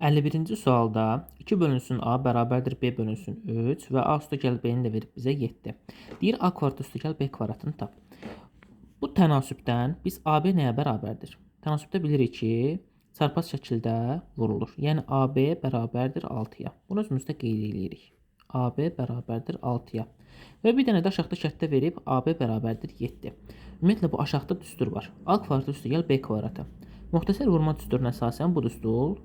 51-ci sualda 2 bölünsün A bərabərdir B bölünsün 3 və A üstəgəl B-ni də verib bizə 7. Deyir A kvadrat üstəgəl B kvadratını tap. Bu tənasübdən biz AB nəyə bərabərdir? Tənasübdə bilirik ki, çarpaz şəkildə vurulur. Yəni AB bərabərdir 6-ya. Bunu özümüzdə qeyd edirik. AB bərabərdir 6-ya. Və bir dənə də aşağıda şərtdə verib AB bərabərdir 7. Ümumiyyətlə bu aşağıda düstur var. A kvadrat üstəgəl B kvadratı. Müxtəsər vurma düsturuna əsasən bu düstur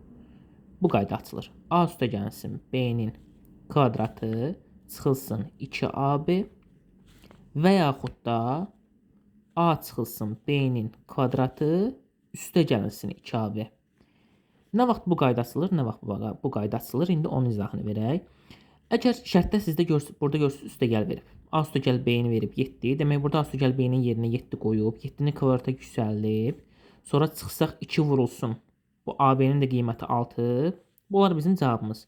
bu qayda açılır. A üstə gəlsin B-nin kvadratı çıxılsın 2AB və yaxud da A çıxılsın B-nin kvadratı üstə gəlsin 2AB. Nə vaxt bu qayda açılır, nə vaxt bu qayda açılır? İndi onun izahını verək. Əgər şərtdə sizdə burada görürsünüz üstəgəl verib. A üstəgəl B-ni verib 7. Demək burada A üstəgəl B-nin yerinə 7 qoyub, 7-ni kvadrata yüksəldib, sonra çıxsaq 2 vurulsun. Bu AB-nin də qiyməti 6. Bunlar bizim cavabımız.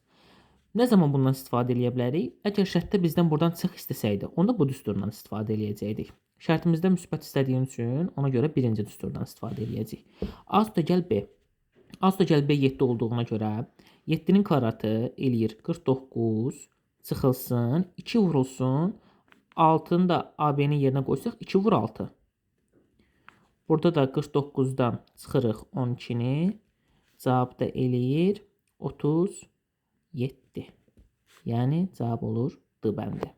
Nə zaman bundan istifadə edə bilərik? Əgər şərtdə bizdən buradan çıx istəsəydi, onda bu düsturdan istifadə edəcəkdik. Şərtimizdə müsbət istədiyim üçün ona görə birinci düsturdan istifadə edəcəyik. A üstəgəl B. A üstəgəl B 7 olduğuna görə 7-nin kvadratı eləyir 49 çıxılsın, 2 vurulsun. 6-nı da AB-nin yerinə qoysaq 2 vur 6. Burada da 49-dan çıxırıq 12-ni. Cavab da eləyir 37. Yəni cavab olur D bəndi.